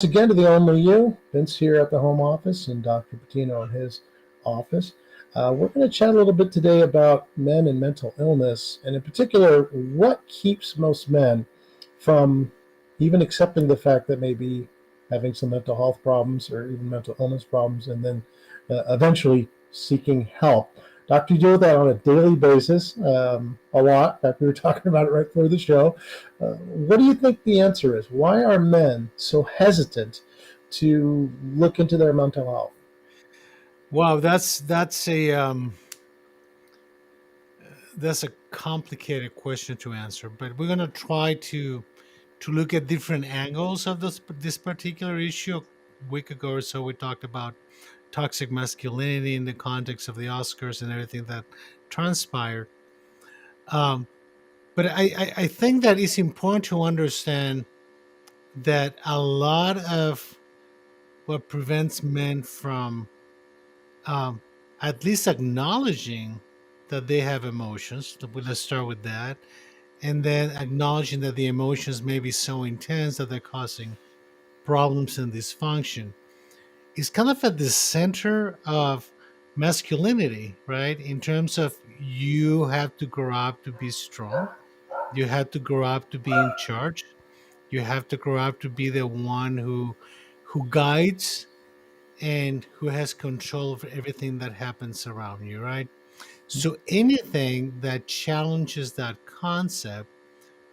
Again to the Only You. Vince here at the home office and Dr. Patino in his office. We're going to chat a little bit today about men and mental illness, and in particular, what keeps most men from even accepting the fact that maybe having some mental health problems or even mental illness problems, and then eventually seeking help. Doctor, you do that on a daily basis, a lot. In fact, we were talking about it right before the show. What do you think the answer is? Why are men so hesitant to look into their mental health? Wow, that's a complicated question to answer, but we're gonna try to look at different angles of this particular issue. A week ago or so, we talked about toxic masculinity in the context of the Oscars and everything that transpired. Um, but I think that it's important to understand that a lot of what prevents men from um, at least acknowledging that they have emotions. Let's start with that, and then acknowledging that the emotions may be so intense that they're causing problems and dysfunction. Is kind of at the center of masculinity, right? In terms of you have to grow up to be strong, you have to grow up to be in charge, you have to grow up to be the one who guides and who has control of everything that happens around you, right? So anything that challenges that concept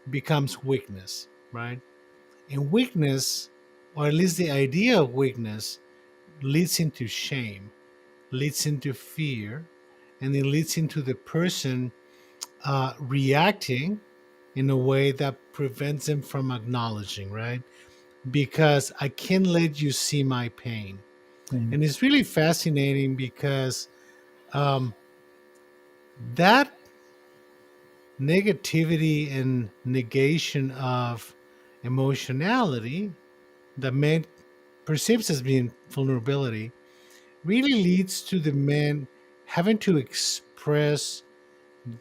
becomes weakness, right? And weakness, or at least the idea of weakness, leads into shame, leads into fear, and it leads into the person reacting in a way that prevents them from acknowledging, right? Because I can't let you see my pain. Mm. And it's really fascinating because um, that negativity and negation of emotionality that man perceives as being vulnerability really leads to the man having to express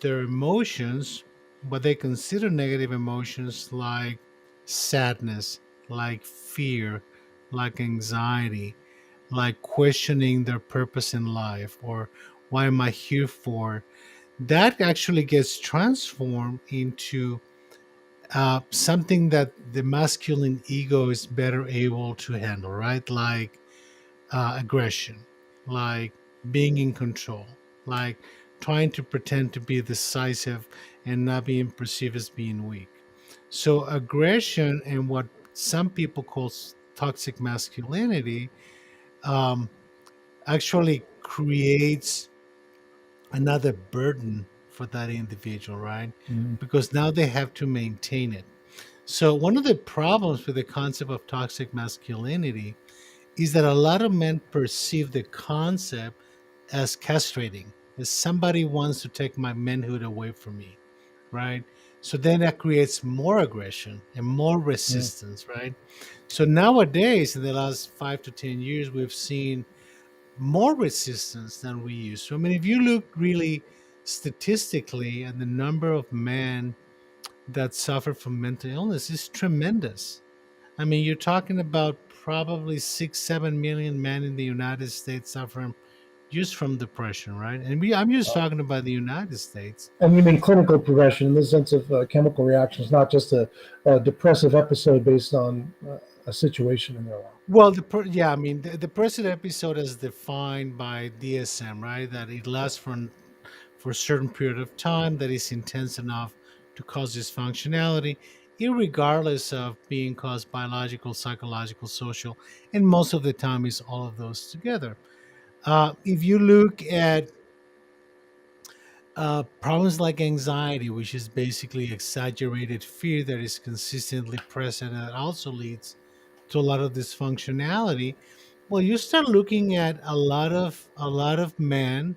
their emotions, what they consider negative emotions, like sadness, like fear, like anxiety, like questioning their purpose in life, or what am I here for? That actually gets transformed into something that the masculine ego is better able to handle, right? Like aggression, like being in control, like trying to pretend to be decisive and not being perceived as being weak. So, aggression and what some people call toxic masculinity um, actually creates another burden for that individual, right? Mm. Because now they have to maintain it. So, one of the problems with the concept of toxic masculinity is that a lot of men perceive the concept as castrating, as somebody wants to take my manhood away from me, right? So then that creates more aggression and more Mm. resistance, right? So nowadays, in the last 5 to 10 years, we've seen more resistance than we used to. I mean, if you look really statistically at the number of men that suffer from mental illness, is tremendous. I mean, you're talking about probably 6, 7 million men in the United States suffering just from depression, right? And I'm just talking about the United States. And you mean clinical progression in the sense of chemical reactions, not just a depressive episode based on a situation in their life. Well, yeah, I mean, the present episode is defined by DSM, right? That it lasts for a certain period of time, that is intense enough to cause dysfunctionality, irregardless of being caused biological, psychological, social, and most of the time is all of those together. If you look at problems like anxiety, which is basically exaggerated fear that is consistently present and also leads to a lot of dysfunctionality. Well, you start looking at a lot of men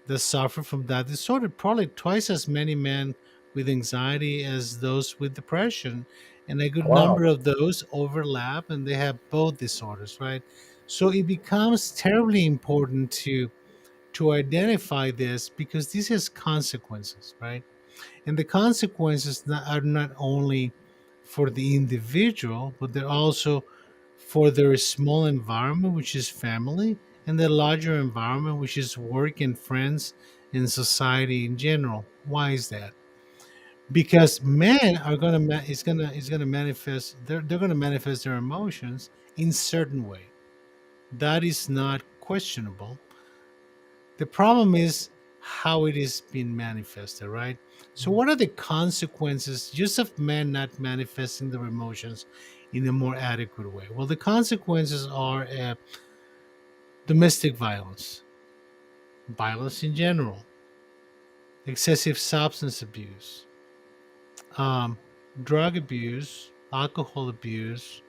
that suffer from that disorder. Probably twice as many men with anxiety as those with depression, and a good Wow. number of those overlap, and they have both disorders, right? So it becomes terribly important to identify this because this has consequences, right? And the consequences are not only for the individual, but they're also for their small environment, which is family, and the larger environment, which is work and friends and society in general. Why is that? Because men are gonna is gonna manifest they're gonna manifest their emotions in certain way. That is not questionable. The problem is how it is being manifested, right? So, what are the consequences just of men not manifesting their emotions in a more adequate way? Well, the consequences are domestic violence, violence in general, excessive substance abuse, um, drug abuse, alcohol abuse,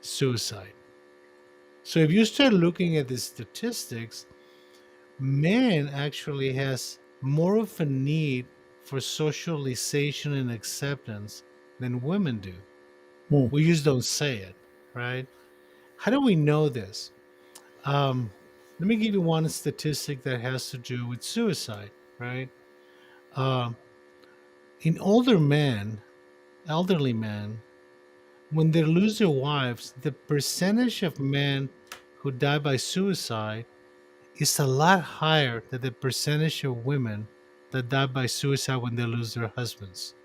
suicide. So, if you start looking at the statistics, man actually has more of a need for socialization and acceptance than women do. Hmm. We just don't say it, right? How do we know this? Let me give you one statistic that has to do with suicide, right? Um, in older men, elderly men, when they lose their wives, the percentage of men who die by suicide is a lot higher than the percentage of women that die by suicide when they lose their husbands,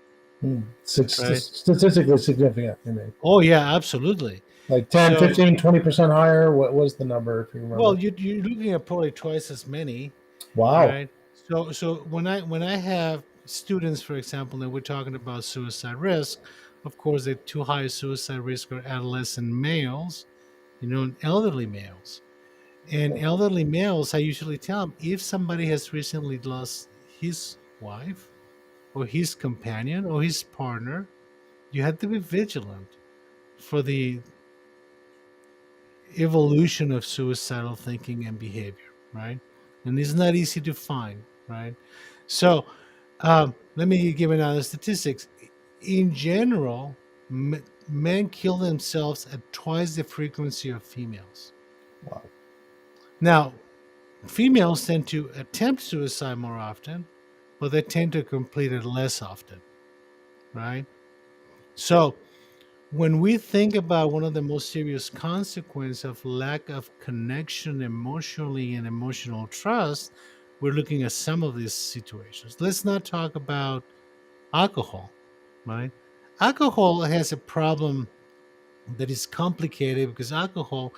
Hmm. right? Statistically significant, I mean. Oh yeah, absolutely. Like 10, So, 15, 20% higher. What was the number, if you well, remember? you're looking at probably twice as many, Wow. right? So when I have students, for example, and we're talking about suicide risk, of course, the two highest suicide risk are adolescent males, and elderly males. And elderly males, I usually tell them if somebody has recently lost his wife or his companion or his partner, you have to be vigilant for the evolution of suicidal thinking and behavior, right? And it's not easy to find, right? So, let me give another statistics. In general, men kill themselves at twice the frequency of females. Wow. Now, females tend to attempt suicide more often, but they tend to complete it less often, right? So, when we think about one of the most serious consequences of lack of connection emotionally and emotional trust, we're looking at some of these situations. Let's not talk about alcohol, right? Alcohol has a problem that is complicated because alcohol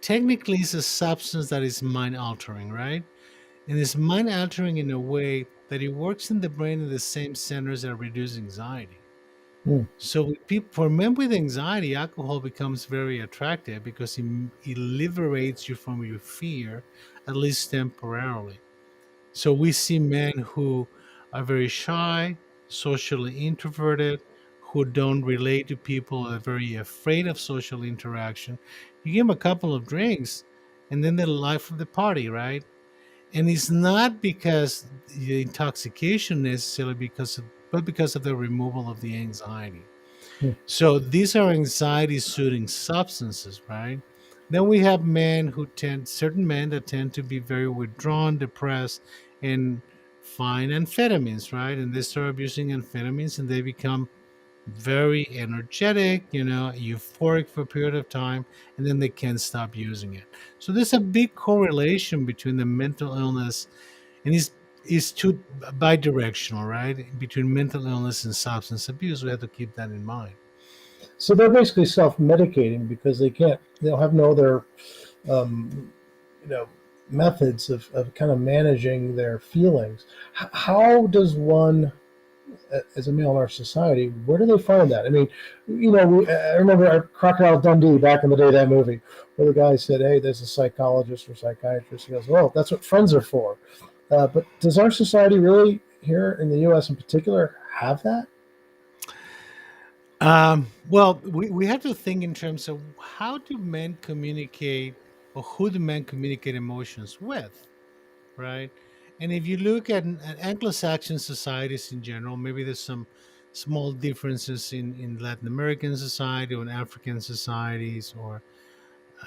technically is a substance that is mind altering, right? And it's mind altering in a way that it works in the brain in the same centers that reduce anxiety. Hmm. So with people, for men with anxiety, alcohol becomes very attractive because it liberates you from your fear, at least temporarily. So we see men who are very shy, socially introverted, who don't relate to people, are very afraid of social interaction. You give them a couple of drinks, and then they're the life of the party, right? And it's not because the intoxication necessarily but because of the removal of the anxiety. Hmm. So these are anxiety soothing substances, right? Then we have certain men that tend to be very withdrawn, depressed, and find amphetamines, right? And they start abusing amphetamines and they become very energetic, euphoric for a period of time, and then they can't stop using it. So there's a big correlation between the mental illness and is two bi-directional, right? Between mental illness and substance abuse. We have to keep that in mind. So they're basically self-medicating because they don't have no other, um, you know, methods of kind of managing their feelings. How does one, as a male in our society, where do they find that? I mean, I remember Crocodile Dundee back in the day, that movie, where the guy said, "Hey, there's a psychologist or psychiatrist." He goes, "Well, that's what friends are for." But does our society really, here in the U.S. in particular, have that? Well, we have to think in terms of how do men communicate or who do men communicate emotions with, right? And if you look at Anglo-Saxon societies in general, maybe there's some small differences in Latin American society or in African societies or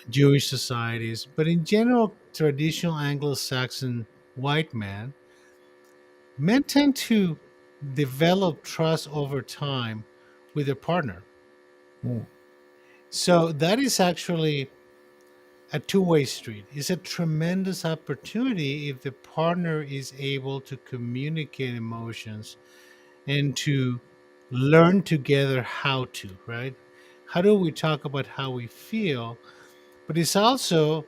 Jewish societies, but in general, traditional Anglo-Saxon white men tend to develop trust over time with their partner. Hmm. So that is actually a two-way street. It's a tremendous opportunity if the partner is able to communicate emotions and to learn together how to, right? How do we talk about how we feel? But it's also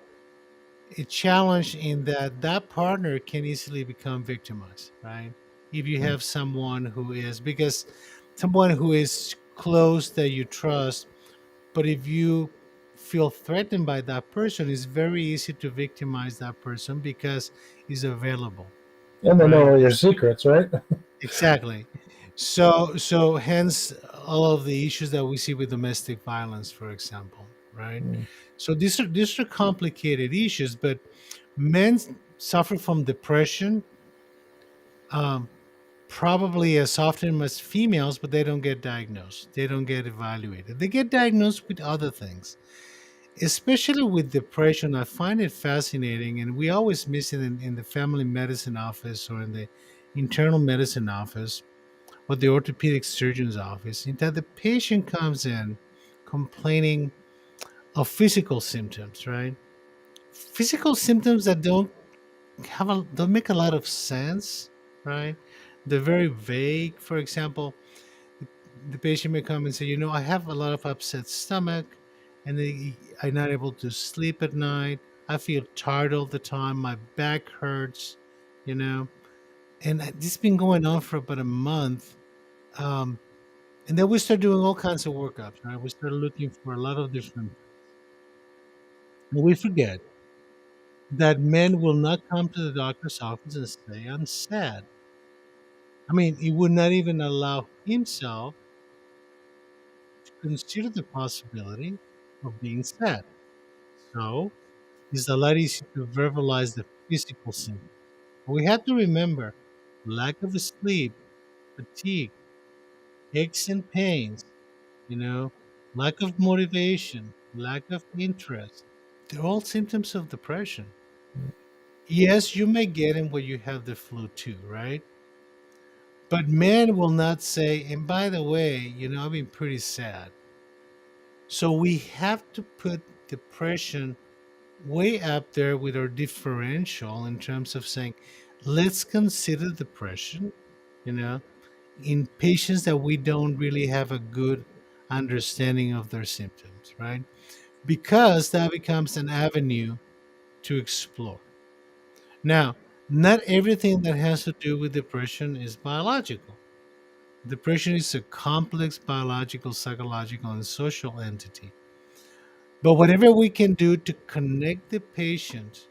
a challenge in that that partner can easily become victimized, right? If you have someone who is, because someone who is close that you trust, but if you feel threatened by that person, it's very easy to victimize that person because he's available, And they know right? all your secrets, right? Exactly. So hence all of the issues that we see with domestic violence, for example, right? Mm. So these are complicated issues, but men suffer from depression um, probably as often as females, but they don't get diagnosed. They don't get evaluated. They get diagnosed with other things, especially with depression. I find it fascinating, and we always miss it in the family medicine office or in the internal medicine office or the orthopedic surgeon's office, in that the patient comes in complaining of physical symptoms, right? Physical symptoms that don't make a lot of sense, right? They're very vague. For example, the patient may come and say, I have a lot of upset stomach, and I'm not able to sleep at night. I feel tired all the time. My back hurts, you know, and this has been going on for about a month. Um, And then we start doing all kinds of workups, right? We start looking for a lot of different things. And we forget that men will not come to the doctor's office and say, I'm sad. I mean, he would not even allow himself to consider the possibility of being sad. So it's a lot easier to verbalize the physical symptoms. We have to remember lack of sleep, fatigue, aches and pains, you know, lack of motivation, lack of interest. They're all symptoms of depression. Yes, you may get them when you have the flu too, right? But men will not say, and by the way, I've been pretty sad. So we have to put depression way up there with our differential in terms of saying, let's consider depression, you know, in patients that we don't really have a good understanding of their symptoms, right? Because that becomes an avenue to explore. Now, not everything that has to do with depression is biological. Depression is a complex biological, psychological, and social entity. But whatever we can do to connect the patient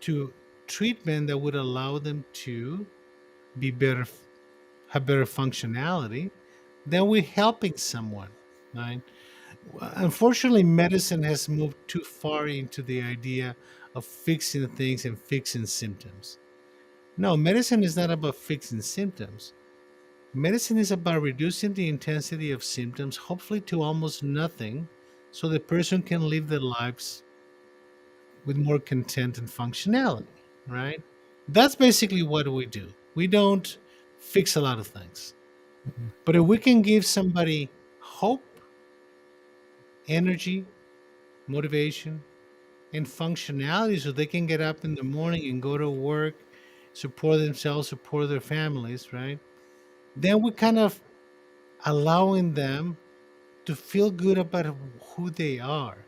to treatment that would allow them to be better, have better functionality, then we're helping someone, right? Unfortunately, medicine has moved too far into the idea of fixing things and fixing symptoms. No, medicine is not about fixing symptoms. Medicine is about reducing the intensity of symptoms, hopefully to almost nothing, so the person can live their lives with more content and functionality, right? That's basically what we do. We don't fix a lot of things. But if we can give somebody hope, energy, motivation, and functionality so they can get up in the morning and go to work, support themselves, support their families, right? Then we kind of allowing them to feel good about who they are.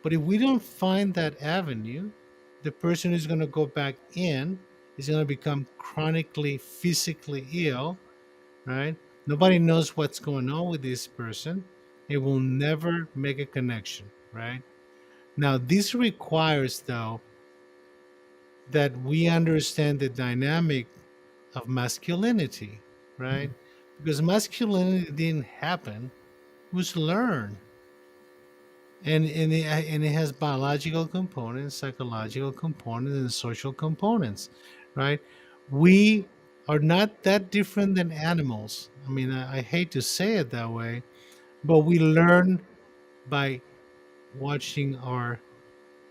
But if we don't find that avenue, the person is going to go back in, is going to become chronically physically ill, right? Nobody knows what's going on with this person. It will never make a connection, right? Now, this requires, though, that we understand the dynamic of masculinity, right? Because masculinity didn't happen, it was learned. And it has biological components, psychological components, and social components, right? We are not that different than animals. I mean, I hate to say it that way, but we learn by watching our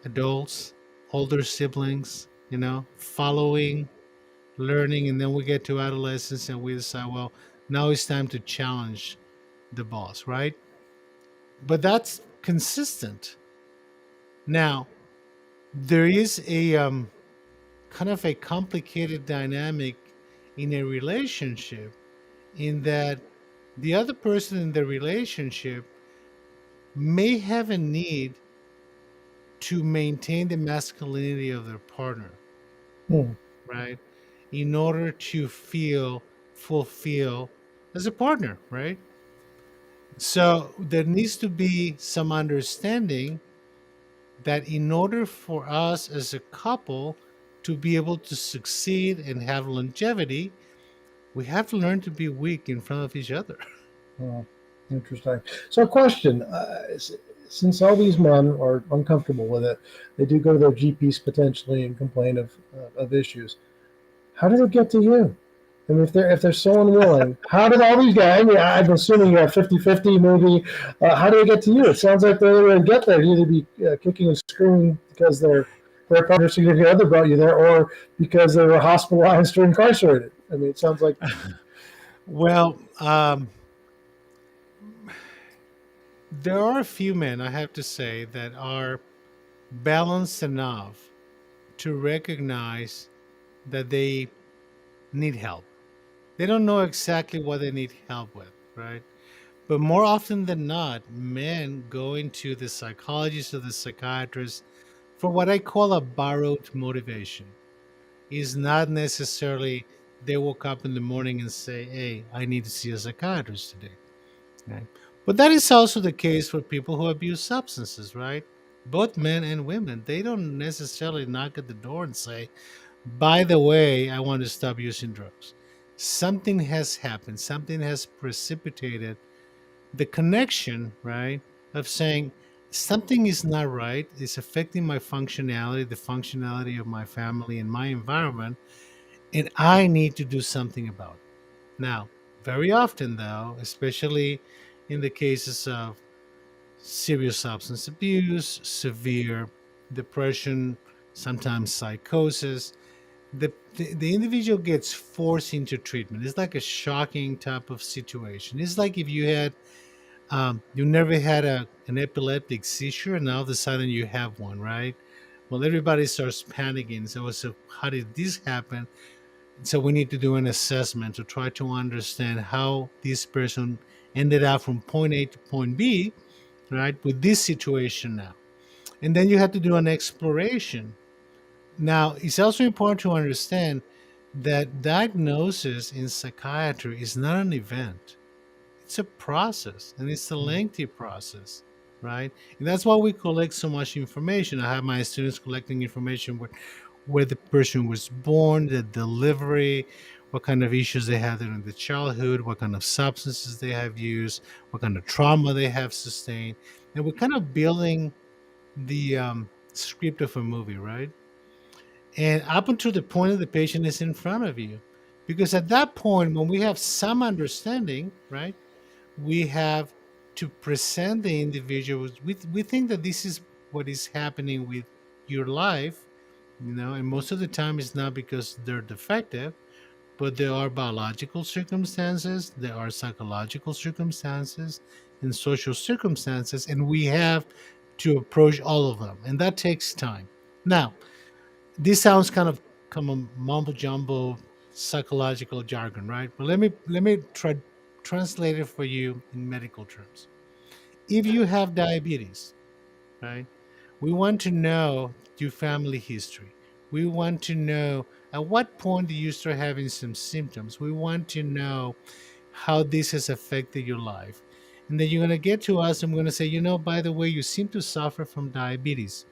adults, older siblings, following, learning, and then we get to adolescence and we decide, well, now it's time to challenge the boss, right? But that's consistent. Now, there is a kind of a complicated dynamic in a relationship, in that the other person in the relationship may have a need to maintain the masculinity of their partner, Hmm. right? In order to feel fulfilled as a partner, right? So there needs to be some understanding that in order for us as a couple to be able to succeed and have longevity, we have to learn to be weak in front of each other. Oh, interesting. So, a question: since all these men are uncomfortable with it, they do go to their GPs potentially and complain of issues. How did it get to you? I mean, if they're so unwilling, how did all these guys? I mean, I'm assuming you're at 50-50 maybe. How did it get to you? It sounds like they didn't get there. You either be kicking and screaming because their partner, significant other brought you there, or because they were hospitalized or incarcerated. I mean, it sounds like. Well, there are a few men, I have to say, that are balanced enough to recognize that they need help. They don't know exactly what they need help with, right? But more often than not, men go into the psychologist or the psychiatrist for what I call a borrowed motivation. Is not necessarily they woke up in the morning and say, "Hey, I need to see a psychiatrist today." Right? But that is also the case for people who abuse substances, right? Both men and women, they don't necessarily knock at the door and say, "By the way, I want to stop using drugs." Something has happened, something has precipitated the connection, right? Of saying something is not right, it's affecting my functionality, the functionality of my family and my environment, and I need to do something about it. Now, very often, though, especially in the cases of serious substance abuse, severe depression, sometimes psychosis, the individual gets forced into treatment. It's like a shocking type of situation. It's like if you had you never had an epileptic seizure, and now all of a sudden you have one, right? Well, everybody starts panicking. So how did this happen? So we need to do an assessment to try to understand how this person ended up from point A to point B, right, with this situation now. And then you have to do an exploration. Now, it's also important to understand that diagnosis in psychiatry is not an event. It's a process, and it's a lengthy process, right? And that's why we collect so much information. I have my students collecting information where the person was born, the delivery, what kind of issues they had during the childhood, what kind of substances they have used, what kind of trauma they have sustained. And we're kind of building the script of a movie, right? And up until the point that the patient is in front of you. Because at that point, when we have some understanding, right, we have to present the individuals. We think that this is what is happening with your life, and most of the time it's not because they're defective, but there are biological circumstances, there are psychological circumstances, and social circumstances, and we have to approach all of them, and that takes time. Now, this sounds kind of mumbo jumbo psychological jargon, right? But let me try translate it for you in medical terms. If you have diabetes, right, we want to know your family history. We want to know at what point do you start having some symptoms. We want to know how this has affected your life. And then you're going to get to us and we're going to say, by the way, you seem to suffer from diabetes.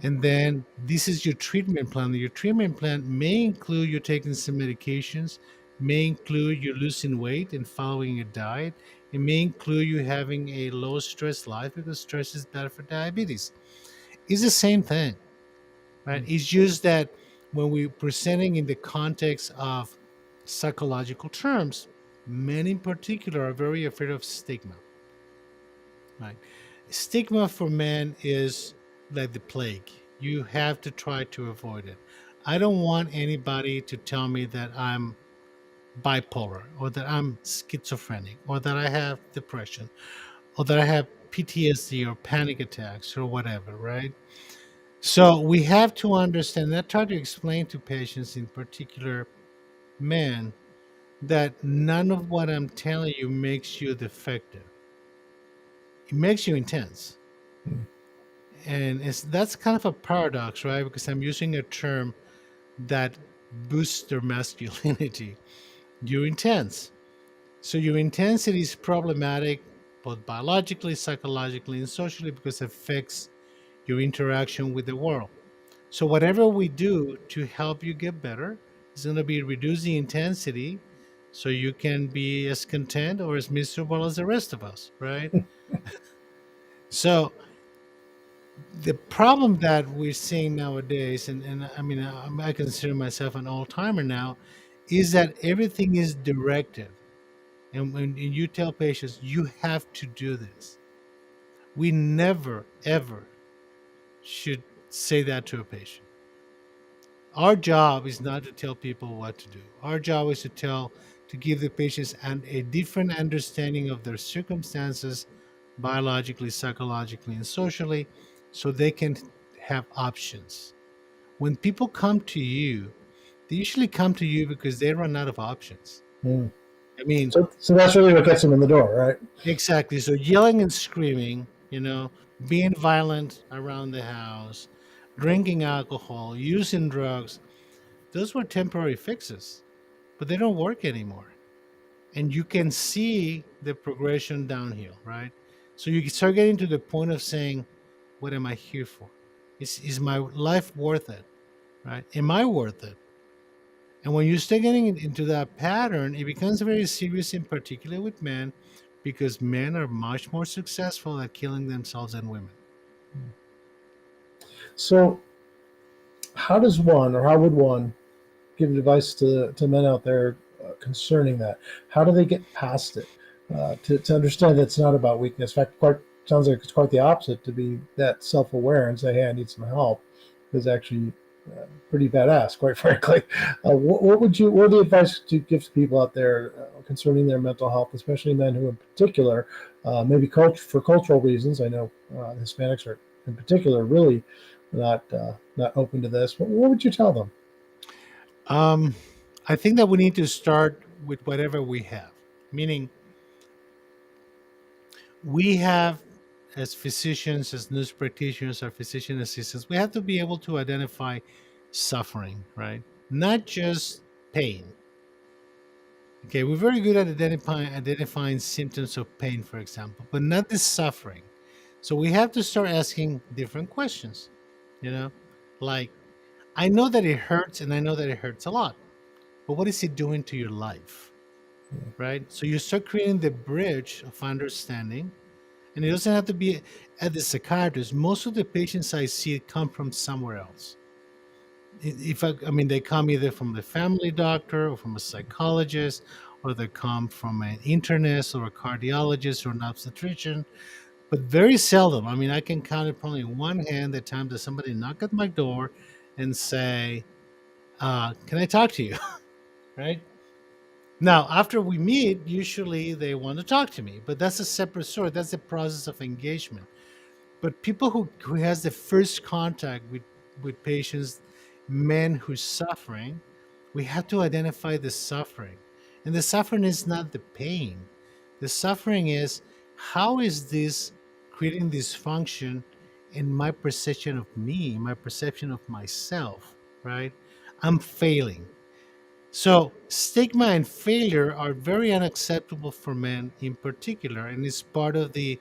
And then this is your treatment plan. Your treatment plan may include you taking some medications, may include you losing weight and following a diet. It may include you having a low stress life because stress is bad for diabetes. It's the same thing, right? It's just that when we're presenting in the context of psychological terms, men in particular are very afraid of stigma, right? Stigma for men is like the plague. You have to try to avoid it. I don't want anybody to tell me that I'm bipolar or that I'm schizophrenic or that I have depression or that I have PTSD or panic attacks or whatever, right? So we have to understand. I try to explain to patients, in particular men, that none of what I'm telling you makes you defective. It makes you intense. Mm. And that's kind of a paradox, right? Because I'm using a term that boosts their masculinity. You're intense. So your intensity is problematic both biologically, psychologically, and socially because it affects your interaction with the world. So whatever we do to help you get better is going to be reduce the intensity so you can be as content or as miserable as the rest of us, right? So the problem that we're seeing nowadays, and I mean, I consider myself an old timer now, is that everything is directive. And when you tell patients, you have to do this, we never, ever should say that to a patient. Our job is not to tell people what to do. Our job is to give the patients a different understanding of their circumstances, biologically, psychologically, and socially, so they can have options. When people come to you, they usually come to you because they run out of options. Mm. I mean, So that's really what gets them in the door, right? exactly. So yelling and screaming, being violent around the house, drinking alcohol, using drugs, those were temporary fixes, but they don't work anymore. And you can see the progression downhill, right? So you start getting to the point of saying, what am I here for? Is my life worth it? Right? Am I worth it? And when you start getting into that pattern, it becomes very serious, in particular with men, because men are much more successful at killing themselves than women. So how does one, or how would one, give advice to men out there concerning that? How do they get past it? To understand that it's not about weakness. In fact, quite sounds like it's quite the opposite. To be that self-aware and say, "Hey, I need some help," is actually pretty badass, quite frankly. What are the advice to give to people out there concerning their mental health, especially men who, in particular, maybe for cultural reasons? I know Hispanics are, in particular, really not open to this. But what would you tell them? Um, I think that we need to start with whatever we have, meaning we have, as physicians, as nurse practitioners, or physician assistants, we have to be able to identify suffering, right? Not just pain. Okay, we're very good at identifying symptoms of pain, for example, but not the suffering. So we have to start asking different questions, you know, like, I know that it hurts and I know that it hurts a lot, but what is it doing to your life? Right? So you start creating the bridge of understanding, and it doesn't have to be at the psychiatrist. Most of the patients I see come from somewhere else. If I mean, they come either from the family doctor or from a psychologist, or they come from an internist or a cardiologist or an obstetrician, but very seldom. I mean, I can count it probably in one hand the time that somebody knock at my door and say, "Can I talk to you?" Right? Now, after we meet, usually they want to talk to me, but that's a separate story. That's the process of engagement. But people who has the first contact with patients, men who's suffering, we have to identify the suffering. And the suffering is not the pain. The suffering is, how is this creating dysfunction in my perception of me, my perception of myself, right? I'm failing. So stigma and failure are very unacceptable for men in particular, and it's part of the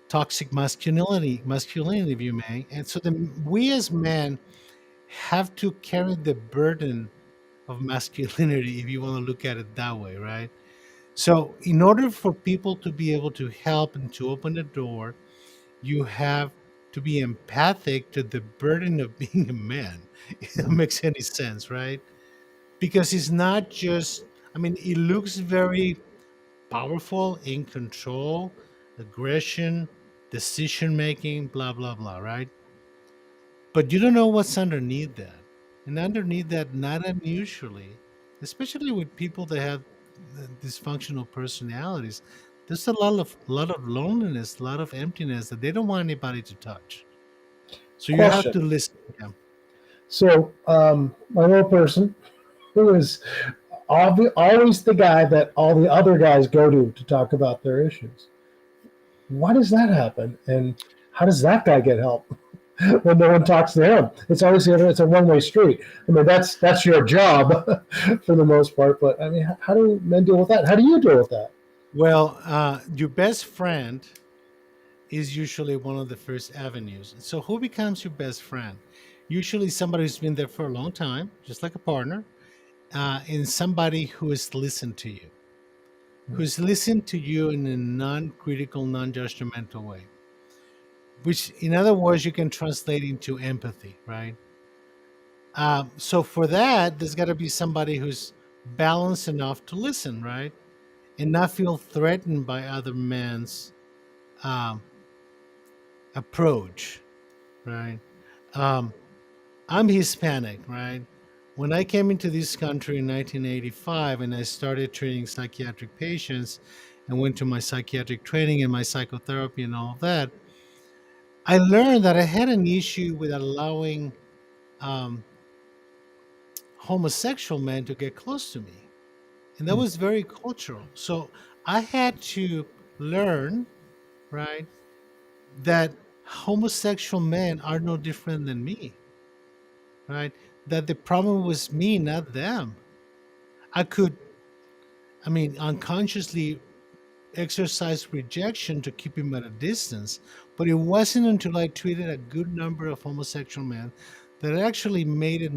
toxic masculinity, if you may. And so we as men have to carry the burden of masculinity, if you want to look at it that way, right? So in order for people to be able to help and to open the door, you have to be empathic to the burden of being a man. If that makes any sense, right? Because it's not just, I mean, it looks very powerful, in control, aggression, decision making, blah, blah, blah, right? But you don't know what's underneath that. And underneath that, not unusually, especially with people that have dysfunctional personalities, There's a lot of loneliness, a lot of emptiness that they don't want anybody to touch. So you have Question. to listen to them. So, my little person who is always the guy that all the other guys go to talk about their issues. Why does that happen? And how does that guy get help when no one talks to him? It's always it's a one way street. I mean, that's your job for the most part. But I mean, how do men deal with that? How do you deal with that? Well, your best friend is usually one of the first avenues. So who becomes your best friend? Usually somebody who's been there for a long time, just like a partner, and somebody who has listened to you, who's listened to you in a non-critical, non-judgmental way, which in other words you can translate into empathy, right? So for that, there's got to be somebody who's balanced enough to listen, right, and not feel threatened by other men's um, approach, right? Um, I'm Hispanic, right? When I came into this country in 1985 and I started treating psychiatric patients and went to my psychiatric training and my psychotherapy and all of that, I learned that I had an issue with allowing um, homosexual men to get close to me. And that Hmm, was very cultural. So I had to learn, right, that homosexual men are no different than me, right? That the problem was me, not them. I could, I mean, unconsciously exercise rejection to keep him at a distance, but it wasn't until I treated a good number of homosexual men that I actually made it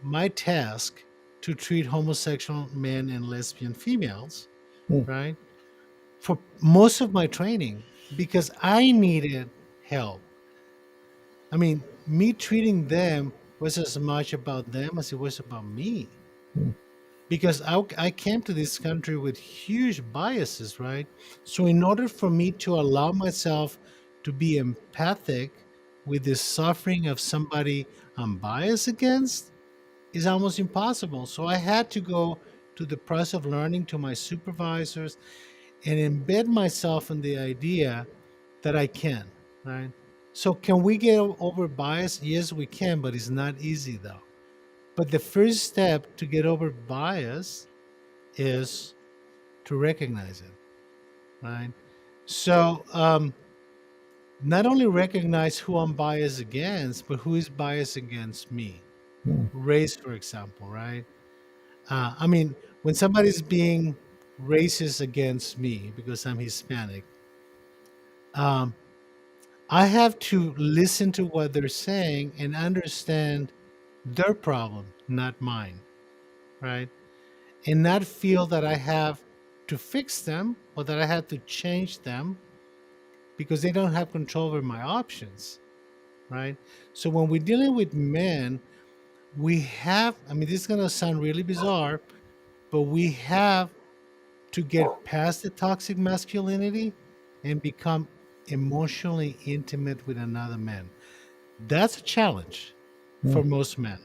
my task to treat homosexual men and lesbian females, hmm, right? For most of my training, because I needed help. I mean, me treating them was as much about them as it was about me. hmm, Because I came to this country with huge biases, right? So, in order for me to allow myself to be empathic with the suffering of somebody I'm biased against is almost impossible. So, I had to go to the process of learning to my supervisors and embed myself in the idea that I can, right? So, can we get over bias? Yes, we can, but it's not easy though. But the first step to get over bias is to recognize it, right? So, not only recognize who I'm biased against, but who is biased against me. hmm, Race, for example, right? I mean, when somebody's being racist against me because I'm Hispanic, um, I have to listen to what they're saying and understand their problem, not mine, right? And not feel that I have to fix them or that I have to change them because they don't have control over my options, right? So when we're dealing with men, we have, I mean, this is going to sound really bizarre, but we have to get past the toxic masculinity and become emotionally intimate with another man. That's a challenge hmm, for most men,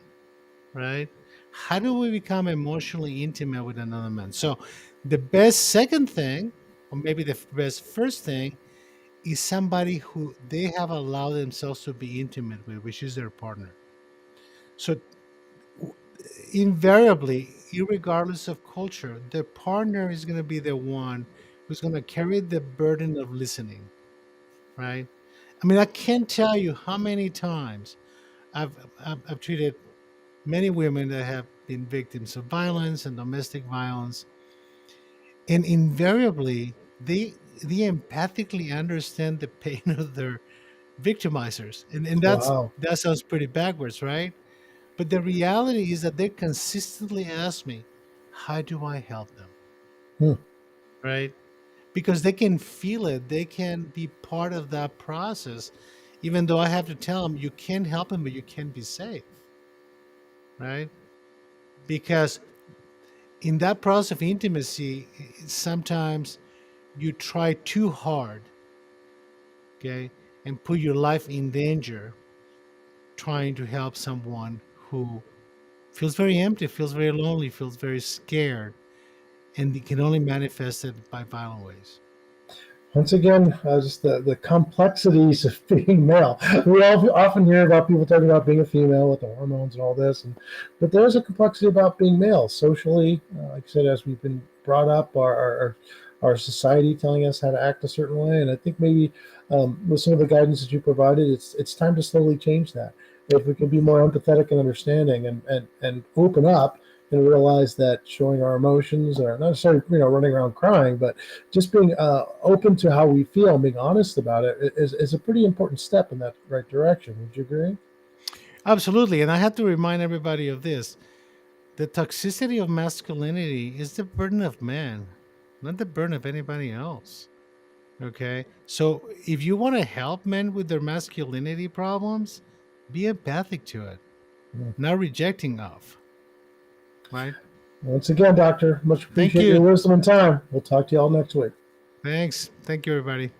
right? How do we become emotionally intimate with another man? So, the best second thing, or maybe the best first thing, is somebody who they have allowed themselves to be intimate with, which is their partner. So, w- invariably, regardless of culture, their partner is going to be the one who's going to carry the burden of listening, right? I mean, I can't tell you how many times I've treated many women that have been victims of violence and domestic violence, and invariably they empathically understand the pain of their victimizers, and wow. that sounds pretty backwards, right? But the reality is that they consistently ask me, how do I help them, Hmm, right? Because they can feel it, they can be part of that process, even though I have to tell them you can help them but you can be safe, right? Because in that process of intimacy, sometimes you try too hard, okay, and put your life in danger trying to help someone who feels very empty, feels very lonely, feels very scared. and it can only manifest it by violent ways. Once again, just the complexities of being male. We all often hear about people talking about being a female with the hormones and all this, but there's a complexity about being male socially. Like I said, as we've been brought up, our society telling us how to act a certain way, and I think maybe with some of the guidance that you provided, it's time to slowly change that. If we can be more empathetic and understanding, and open up and realize that showing our emotions, or not necessarily running around crying, but just being open to how we feel and being honest about it is a pretty important step in that right direction. Would you agree? Absolutely. And I have to remind everybody of this: the toxicity of masculinity is the burden of man, not the burden of anybody else. Okay. So if you want to help men with their masculinity problems, be empathic to it, Yeah. not rejecting of. Right. Once again, Doctor, much Thank appreciate your you. wisdom and time. We'll talk to you all next week. Thanks. Thank you, everybody.